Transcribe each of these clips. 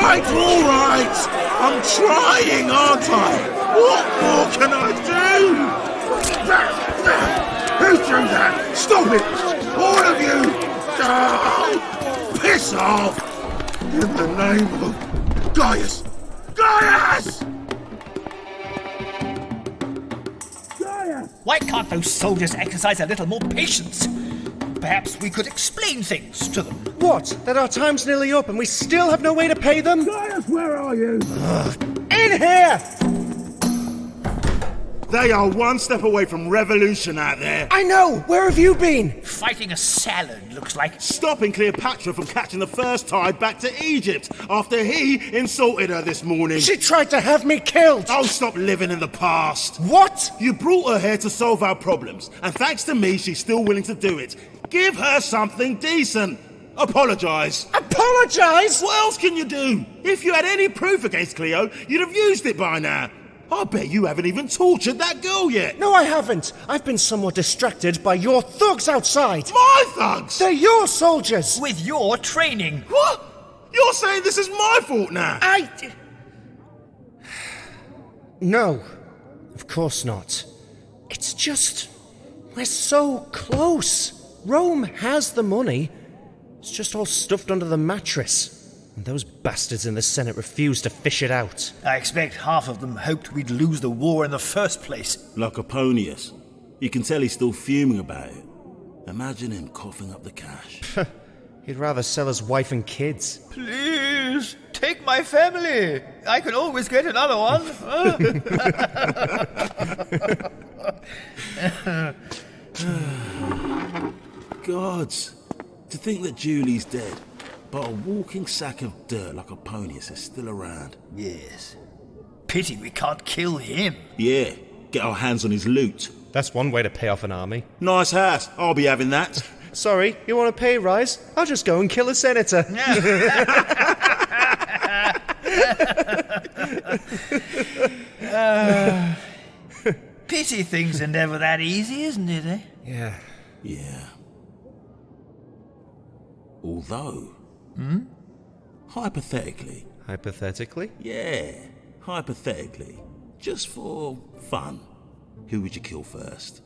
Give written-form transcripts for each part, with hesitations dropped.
all right. I'm trying, aren't I? What more can I do? Who threw that? Stop it! All of you! Oh, piss off! In the name of Gaius! Gaius! Gaius! Why can't those soldiers exercise a little more patience? Perhaps we could explain things to them. What? That our time's nearly up and we still have no way to pay them? Gaius, where are you? In here! They are one step away from revolution out there. I know! Where have you been? Fighting a salad, looks like. Stopping Cleopatra from catching the first tide back to Egypt after he insulted her this morning. She tried to have me killed! Oh, stop living in the past. What? You brought her here to solve our problems, and thanks to me, she's still willing to do it. Give her something decent. Apologise. Apologise? What else can you do? If you had any proof against Cleo, you'd have used it by now. I bet you haven't even tortured that girl yet. No, I haven't. I've been somewhat distracted by your thugs outside. My thugs? They're your soldiers. With your training. What? You're saying this is my fault now? No, of course not. It's just... we're so close. Rome has the money. It's just all stuffed under the mattress. And those bastards in the Senate refused to fish it out. I expect half of them hoped we'd lose the war in the first place. Like Octavius. You can tell he's still fuming about it. Imagine him coughing up the cash. He'd rather sell his wife and kids. Please, take my family. I can always get another one. Gods, to think that Julie's dead, but a walking sack of dirt like Octavius is still around. Yes. Pity we can't kill him. Yeah, get our hands on his loot. That's one way to pay off an army. Nice house, I'll be having that. Sorry, you want a pay rise? I'll just go and kill a senator. Pity things are never that easy, isn't it, eh? Yeah. Although... Hypothetically... Hypothetically? Yeah, hypothetically. Just for fun. Who would you kill first?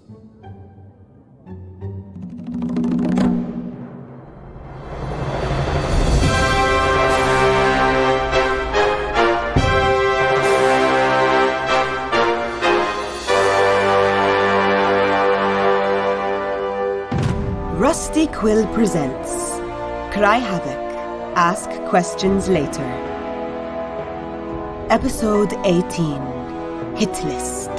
Rusty Quill presents Cry Havoc, Ask Questions Later. Episode 18, Hit List.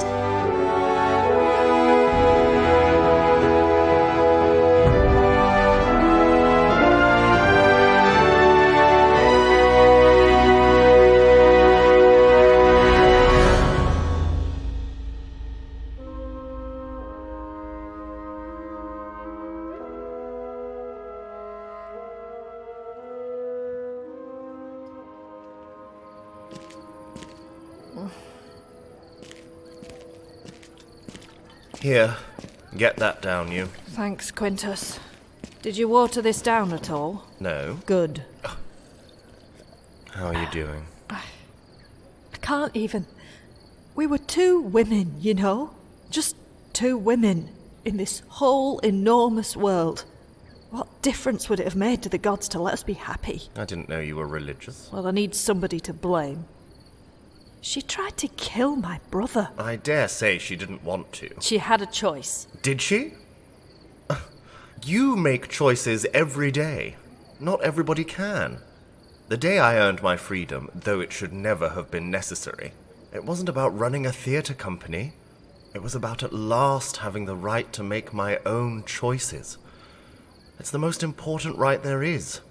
Here, get that down, you. Thanks, Quintus. Did you water this down at all? No. Good. How are you doing? I can't even... We were two women, you know? Just two women in this whole enormous world. What difference would it have made to the gods to let us be happy? I didn't know you were religious. Well, I need somebody to blame. She tried to kill my brother. I dare say she didn't want to. She had a choice. Did she? You make choices every day. Not everybody can. The day I earned my freedom, though it should never have been necessary, it wasn't about running a theatre company. It was about at last having the right to make my own choices. It's the most important right there is.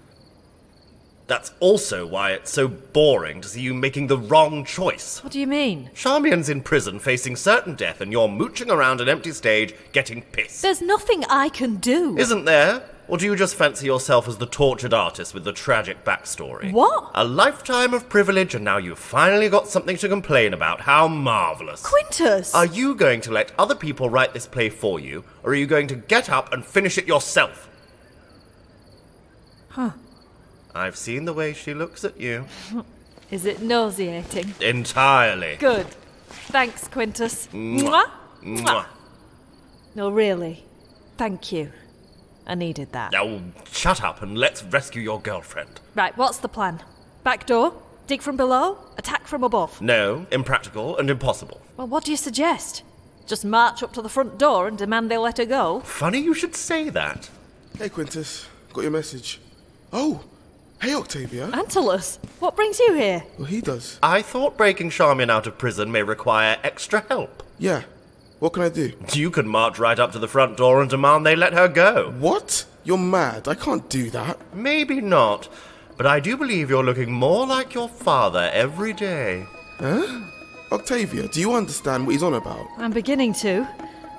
That's also why it's so boring to see you making the wrong choice. What do you mean? Charmion's in prison facing certain death and you're mooching around an empty stage getting pissed. There's nothing I can do. Isn't there? Or do you just fancy yourself as the tortured artist with the tragic backstory? What? A lifetime of privilege and now you've finally got something to complain about. How marvellous. Quintus! Are you going to let other people write this play for you, or are you going to get up and finish it yourself? Huh. I've seen the way she looks at you. Is it nauseating? Entirely. Good. Thanks, Quintus. Mwah. Mwah. Mwah. No, really. Thank you. I needed that. Now, shut up and let's rescue your girlfriend. Right, what's the plan? Back door? Dig from below? Attack from above? No, impractical and impossible. Well, what do you suggest? Just march up to the front door and demand they let her go? Funny you should say that. Hey, Quintus. Got your message. Oh, hey, Octavia. Antulus, what brings you here? Well, he does. I thought breaking Charmian out of prison may require extra help. Yeah. What can I do? You could march right up to the front door and demand they let her go. What? You're mad. I can't do that. Maybe not, but I do believe you're looking more like your father every day. Huh? Octavia, do you understand what he's on about? I'm beginning to,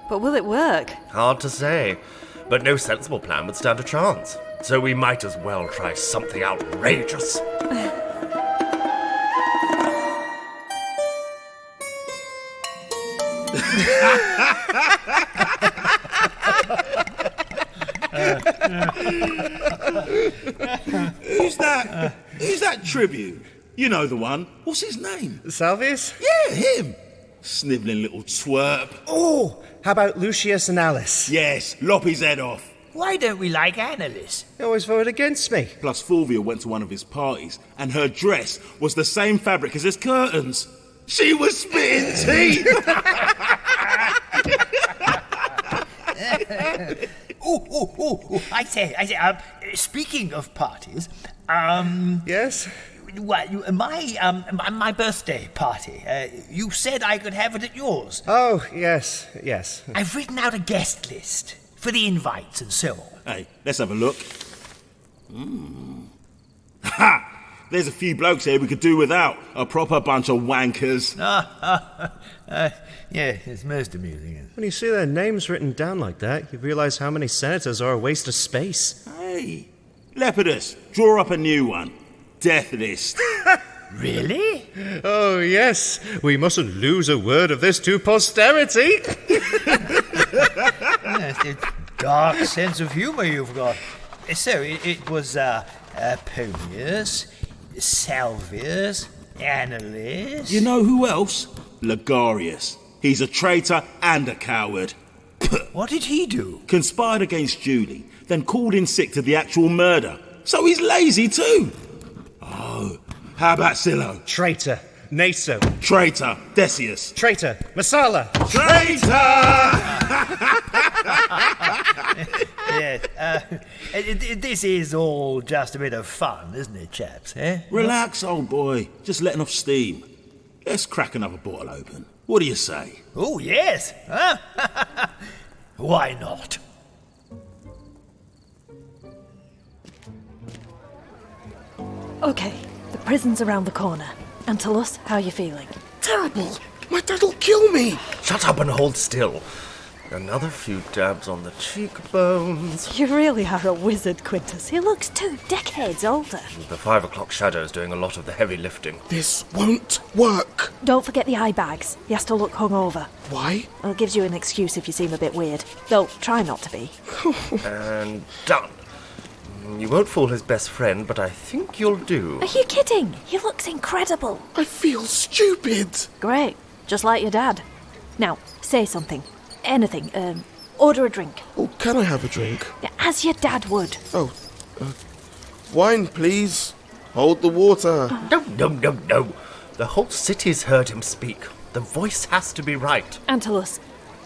but will it work? Hard to say, but no sensible plan would stand a chance. So we might as well try something outrageous. Who's that tribute? You know the one. What's his name? Salvius? Yeah, him. Snivelling little twerp. Oh, how about Lucius and Alice? Yes, lop his head off. Why don't we like Annalise? They always voted against me. Plus Fulvia went to one of his parties, and her dress was the same fabric as his curtains. She was spitting teeth! I say, speaking of parties, Yes? well, my birthday party, you said I could have it at yours. Oh, yes, yes. I've written out a guest list for the invites and so on. Hey, let's have a look. Ha! There's a few blokes here we could do without. A proper bunch of wankers. Yeah, it's most amusing. When you see their names written down like that, you realise how many senators are a waste of space. Hey, Lepidus, draw up a new one. Death list. Really? Oh, yes. We mustn't lose a word of this to posterity. Yes, a dark sense of humour you've got. So, it was Polius, Salvius, Annalise... You know who else? Ligarius. He's a traitor and a coward. What did he do? Conspired against Julie, then called in sick to the actual murder. So he's lazy too. Oh, how about Silo? Traitor. Naso. Traitor. Decius. Traitor. Masala. Traitor! This is all just a bit of fun, isn't it, chaps, eh? Relax, old boy. Just letting off steam. Let's crack another bottle open. What do you say? Oh, yes. Huh? Why not? Okay, the prison's around the corner. Antulus, how are you feeling? Terrible. My dad'll kill me. Shut up and hold still. Another few dabs on the cheekbones. You really are a wizard, Quintus. He looks 2 decades older. The 5 o'clock shadow's doing a lot of the heavy lifting. This won't work. Don't forget the eye bags. He has to look hungover. Why? Well, it gives you an excuse if you seem a bit weird. Though, try not to be. And done. You won't fool his best friend, but I think you'll do. Are you kidding? He looks incredible. I feel stupid. Great. Just like your dad. Now, say something. Anything. Order a drink. Oh, can I have a drink? Yeah, as your dad would. Oh, wine, please. Hold the water. No. The whole city's heard him speak. The voice has to be right. Antulus,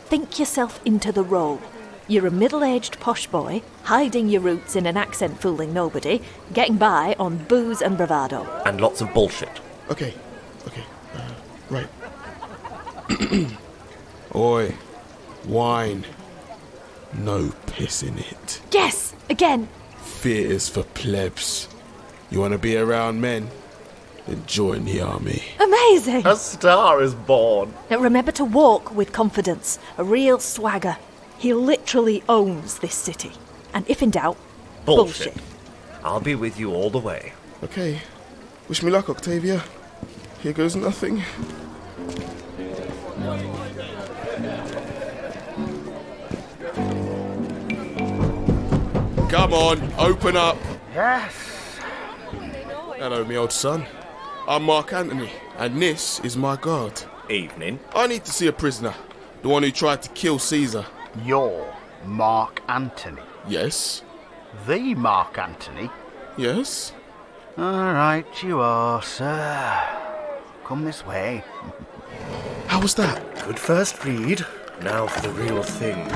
think yourself into the role. You're a middle-aged posh boy, hiding your roots in an accent fooling nobody, getting by on booze and bravado. And lots of bullshit. Okay. Right. Oi. Wine. No piss in it. Yes! Again! Theatre's for plebs. You want to be around men? Then join the army. Amazing! A star is born. Now remember to walk with confidence. A real swagger. He literally owns this city. And if in doubt, bullshit. I'll be with you all the way. Okay. Wish me luck, Octavia. Here goes nothing. Come on, open up. Yes. Hello, me old son. I'm Mark Antony, and this is my guard. Evening. I need to see a prisoner. The one who tried to kill Caesar. You're Mark Antony. Yes. The Mark Antony. Yes. All right, you are, sir. Come this way. How was that? Good first read. Now for the real thing.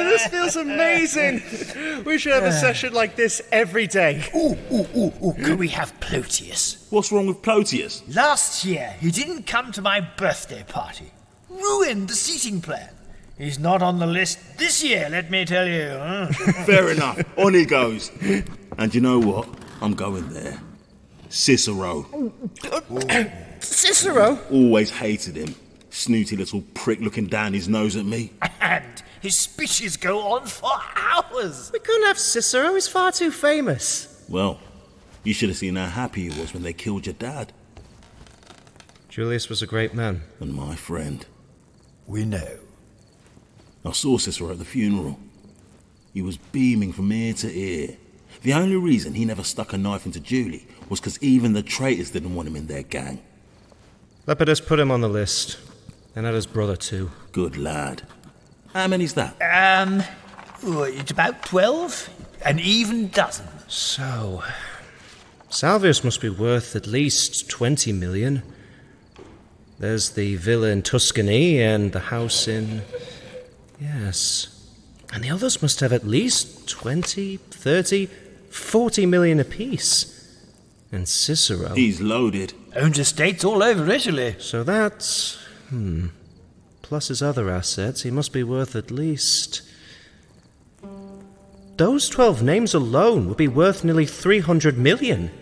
This feels amazing. We should have a session like this every day. Ooh, can we have Plotius? What's wrong with Plotius? Last year, he didn't come to my birthday party. Ruined the seating plan. He's not on the list this year, let me tell you. Fair enough. On he goes. And you know what? I'm going there. Cicero. Cicero? Always hated him. Snooty little prick looking down his nose at me. And his speeches go on for hours. We couldn't have Cicero, he's far too famous. Well, you should have seen how happy he was when they killed your dad. Julius was a great man. And my friend. We know. I saw Cicero at the funeral. He was beaming from ear to ear. The only reason he never stuck a knife into Julie was because even the traitors didn't want him in their gang. Lepidus put him on the list. And had his brother too. Good lad. How many's that? It's about 12. An even dozen. So, Salvius must be worth at least 20 million. There's the villa in Tuscany and the house in... Yes. And the others must have at least 20, 30, 40 million apiece. And Cicero... He's loaded. Owns estates all over Italy. So that's... Plus his other assets, he must be worth at least... Those 12 names alone would be worth nearly 300 million.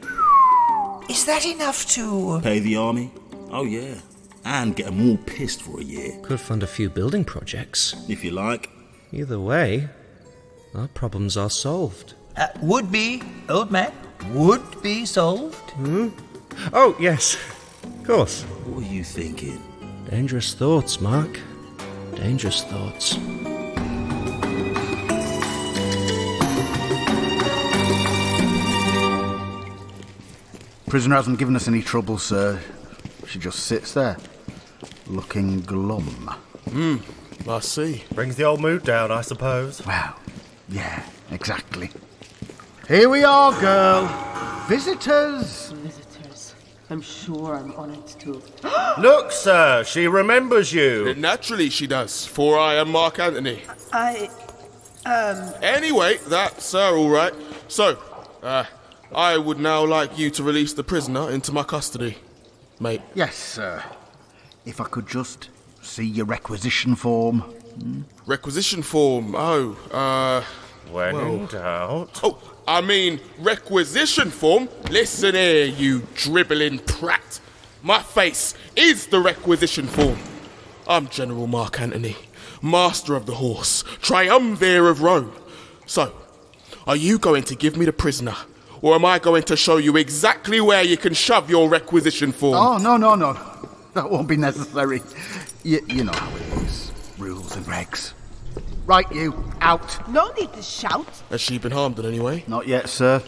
Is that enough to... Pay the army? Oh, yeah. And get them all pissed for a year. Could fund a few building projects. If you like. Either way, our problems are solved. Would be, old man. Would be solved. Oh, yes. Of course. What are you thinking? Dangerous thoughts, Mark. Dangerous thoughts. Prisoner hasn't given us any trouble, sir. She just sits there, looking glum. I see. Brings the old mood down, I suppose. Well, yeah, exactly. Here we are, girl. Visitors. Visitors. I'm sure I'm honoured to. Look, sir, she remembers you. Naturally she does, for I am Mark Antony. Anyway, that's all right. So, I would now like you to release the prisoner into my custody, mate. Yes, sir. If I could just see your requisition form. Requisition form? When in doubt. Oh, I mean, requisition form? Listen here, you dribbling prat. My face is the requisition form. I'm General Mark Antony, Master of the Horse, Triumvir of Rome. So, are you going to give me the prisoner? Or am I going to show you exactly where you can shove your requisition form? Oh, no. That won't be necessary. You know how it is. Rules and regs. Right, you, out. No need to shout. Has she been harmed in any way? Not yet, sir.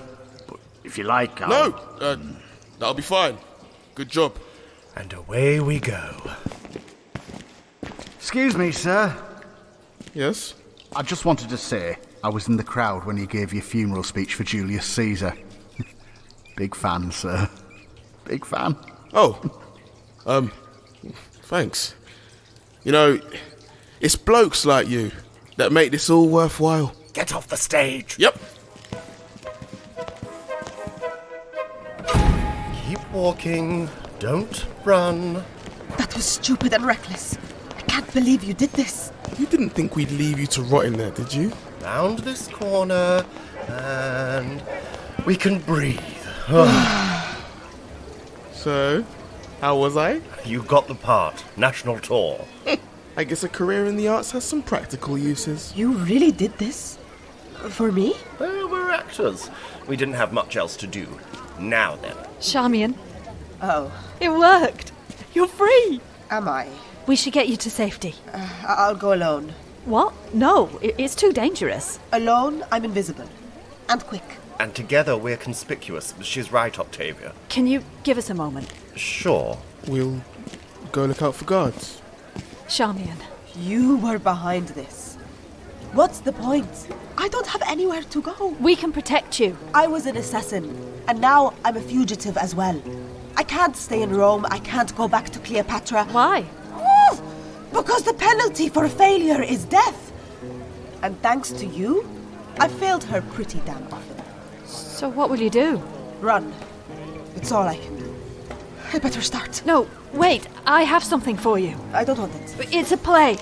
But if you like, I'll... No, that'll be fine. Good job. And away we go. Excuse me, sir. Yes? I just wanted to say I was in the crowd when you gave your funeral speech for Julius Caesar. Big fan, sir. Big fan. Oh, thanks. You know, it's blokes like you that make this all worthwhile. Get off the stage. Yep. Keep walking. Don't run. That was stupid and reckless. I can't believe you did this. You didn't think we'd leave you to rot in there, did you? Round this corner, and we can breathe. So, how was I? You got the part. National tour. I guess a career in the arts has some practical uses. You really did this? For me? Well, we're actors. We didn't have much else to do. Now then. Charmian, Oh, It worked! You're free! am I? We should get you to safety. I'll go alone. What? No, it's too dangerous. Alone, I'm invisible. And quick. And together we're conspicuous. She's right, Octavia. Can you give us a moment? Sure. We'll go look out for guards. Charmian. You were behind this. What's the point? I don't have anywhere to go. We can protect you. I was an assassin, and now I'm a fugitive as well. I can't stay in Rome. I can't go back to Cleopatra. Why? Because the penalty for failure is death. And thanks to you, I failed her pretty damn often. So what will you do? Run. It's all I can do. I better start. No, wait. I have something for you. I don't want it. It's a play.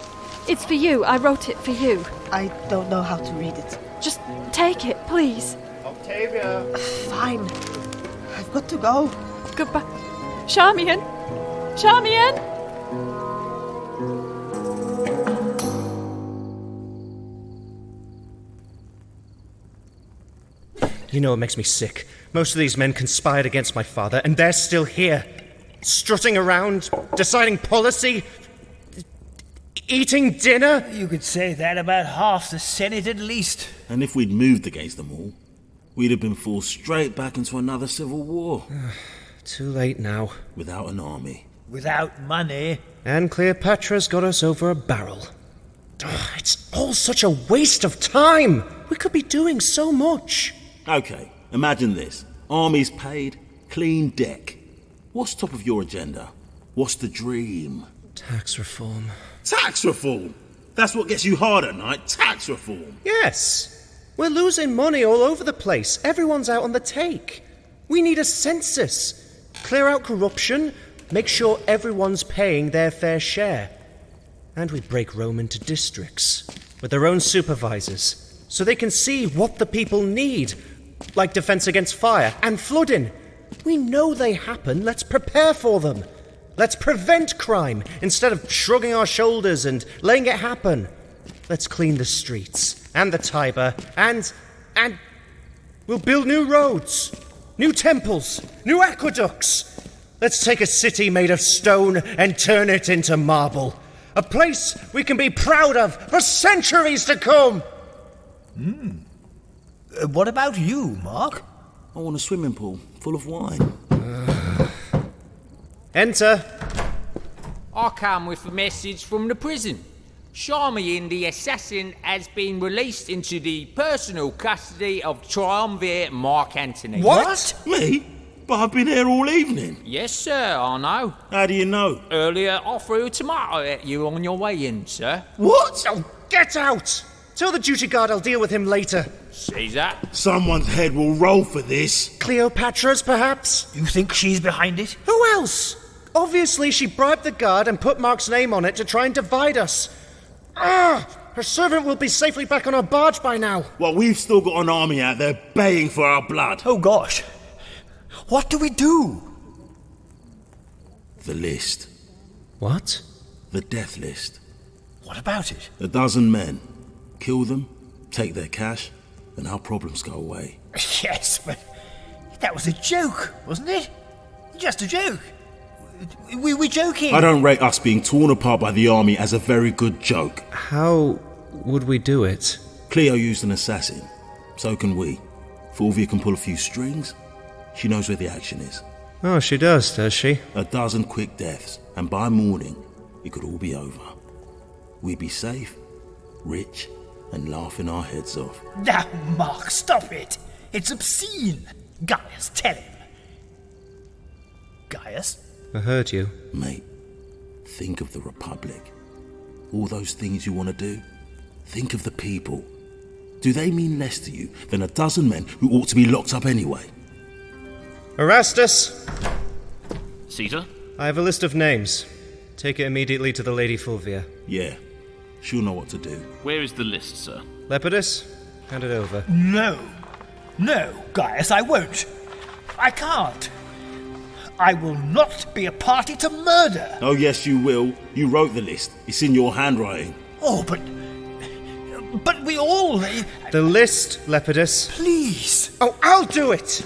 It's for you. I wrote it for you. I don't know how to read it. Just take it, please. Octavia! Fine. I've got to go. Goodbye. Charmian! Charmian! You know it makes me sick. Most of these men conspired against my father, and they're still here. Strutting around, deciding policy, eating dinner. You could say that about half the Senate at least. And if we'd moved against them all, we'd have been forced straight back into another civil war. Too late now. Without an army. Without money. And Cleopatra's got us over a barrel. It's all such a waste of time. We could be doing so much. Okay, imagine this. Armies paid, clean deck. What's top of your agenda? What's the dream? Tax reform. Tax reform? That's what gets you hard at night, tax reform. Yes. We're losing money all over the place. Everyone's out on the take. We need a census. Clear out corruption. Make sure everyone's paying their fair share. And we break Rome into districts with their own supervisors so they can see what the people need, like defense against fire and flooding. We know they happen. Let's prepare for them. Let's prevent crime instead of shrugging our shoulders and letting it happen. Let's clean the streets and the Tiber and we'll build new roads, new temples, new aqueducts. Let's take a city made of stone and turn it into marble. A place we can be proud of for centuries to come. What about you, Mark? I want a swimming pool full of wine. Enter. I come with a message from the prison. Charmian, the assassin, has been released into the personal custody of Triumvirate Mark Antony. What? Me? But I've been here all evening. Yes, sir, I know. How do you know? Earlier, I threw a tomato at you on your way in, sir. What? Oh, get out! Tell the duty guard I'll deal with him later. Caesar? Someone's head will roll for this. Cleopatra's, perhaps? You think she's behind it? Who else? Obviously, she bribed the guard and put Mark's name on it to try and divide us. Her servant will be safely back on our barge by now. Well, we've still got an army out there baying for our blood. Oh, gosh. What do we do? The list. What? The death list. What about it? 12 men. Kill them, take their cash, and our problems go away. Yes, but that was a joke, wasn't it? Just a joke. We were joking. I don't rate us being torn apart by the army as a very good joke. How would we do it? Cleo used an assassin. So can we. Fulvia can pull a few strings. She knows where the action is. Oh, she does she? 12 quick deaths, and by morning, it could all be over. We'd be safe, rich, and laughing our heads off. Now, Mark, stop it. It's obscene. Gaius, tell him. Gaius? I heard you. Mate, think of the Republic. All those things you want to do. Think of the people. Do they mean less to you than 12 men who ought to be locked up anyway? Erastus! Caesar? I have a list of names. Take it immediately to the Lady Fulvia. Yeah, she'll know what to do. Where is the list, sir? Lepidus, hand it over. No, Gaius, I won't. I can't. I will not be a party to murder. Oh, yes, you will. You wrote the list. It's in your handwriting. Oh, but we all... The list, Lepidus. Please. Oh, I'll do it.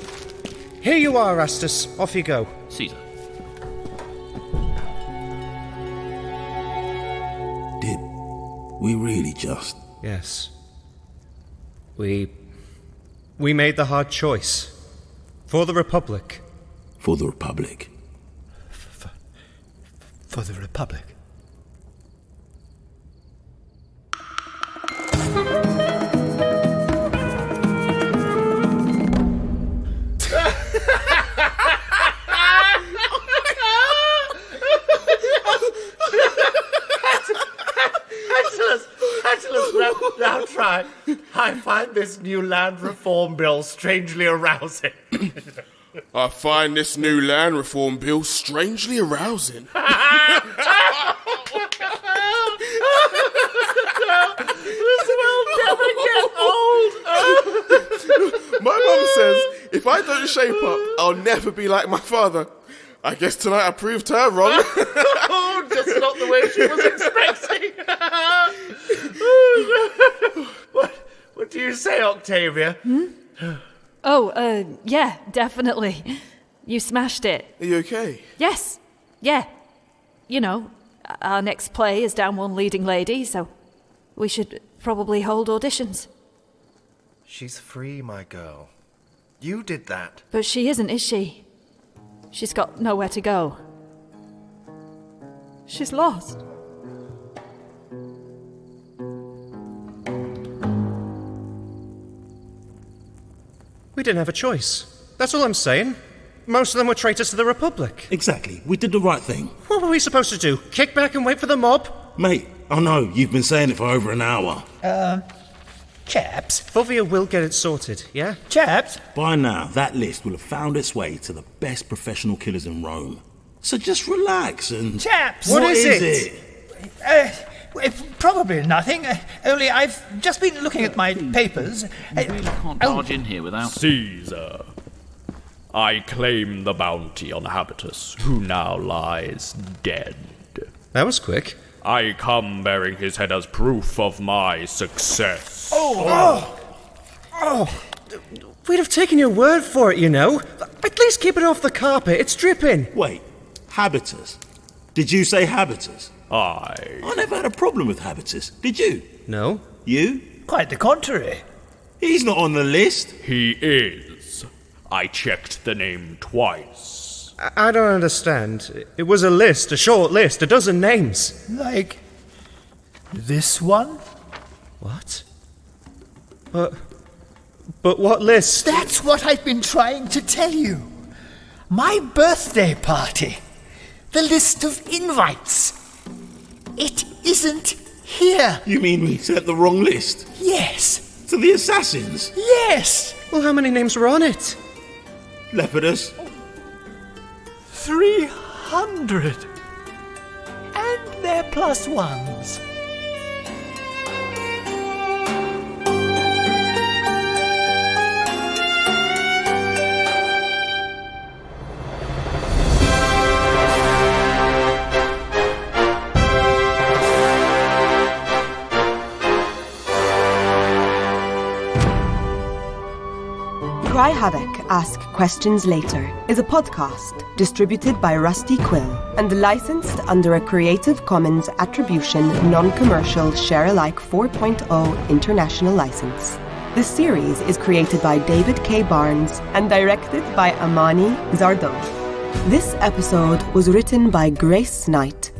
Here you are, Erastus. Off you go. Caesar. we really just... Yes. We made the hard choice. For the Republic. For the Republic. For the Republic. Now try. I find this new land reform bill strangely arousing. I find this new land reform bill strangely arousing. This will never get old. My mum says if I don't shape up, I'll never be like my father. I guess tonight I proved her wrong. Just not the way she was expecting. What do you say, Octavia? Oh, yeah, definitely. You smashed it. Are you okay? Yes. Yeah. You know, our next play is down one leading lady, so we should probably hold auditions. She's free, my girl. You did that. But she isn't, is she? She's got nowhere to go. She's lost. We didn't have a choice. That's all I'm saying. Most of them were traitors to the Republic. Exactly. We did the right thing. What were we supposed to do? Kick back and wait for the mob? Mate, I know, you've been saying it for over an hour. Chaps. Fulvia will get it sorted, yeah? Chaps. By now, that list will have found its way to the best professional killers in Rome. So just relax and... Chaps. What is it? Probably nothing. Only I've just been looking at my papers. You really can't barge in here without... Caesar, I claim the bounty on Habitus, who now lies dead. That was quick. I come bearing his head as proof of my success. We'd have taken your word for it, you know. At least keep it off the carpet. It's dripping. Wait, Habitus? Did you say Habitus? I never had a problem with Habitus. Did you? No. You? Quite the contrary. He's not on the list. He is. I checked the name twice. I don't understand. It was a list, a short list, a dozen names. Like this one? What? But what list? That's what I've been trying to tell you. My birthday party. The list of invites. It isn't here. You mean we sent the wrong list? Yes. To the assassins? Yes. Well, how many names were on it? Lepidus? 300. And they're plus ones. Cry Havoc, Ask Questions Later is a podcast distributed by Rusty Quill and licensed under a Creative Commons Attribution Non-Commercial Share-alike 4.0 International License. The series is created by David K. Barnes and directed by Amani Zardoe. This episode was written by Grace Knight.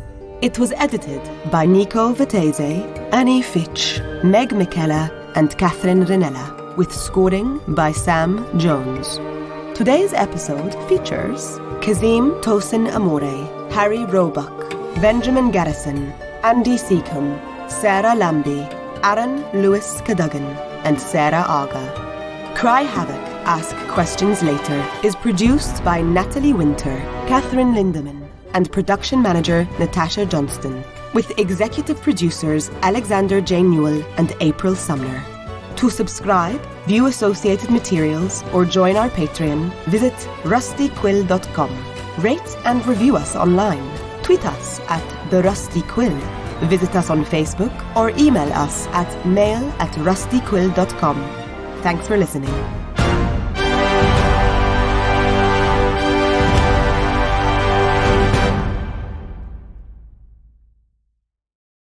It was edited by Nico Vettese, Annie Fitch, Meg McKellar, and Katherine Rinella, with scoring by Sam Jones. Today's episode features Kazeem Tosin Amore, Harry Roebuck, Benjamin Garrison, Andy Secombe, Sarah Lambie, Aaron Louis-Cadogan, and Sarah Aga. Cry Havoc, Ask Questions Later is produced by Natalie Winter, Katherine Lindeman, and production manager Natasha Johnston, with executive producers Alexander J. Newall and April Sumner. To subscribe, view associated materials, or join our Patreon, visit rustyquill.com. Rate and review us online. Tweet us at TheRustyQuill. Visit us on Facebook or email us at mail@rustyquill.com. Thanks for listening.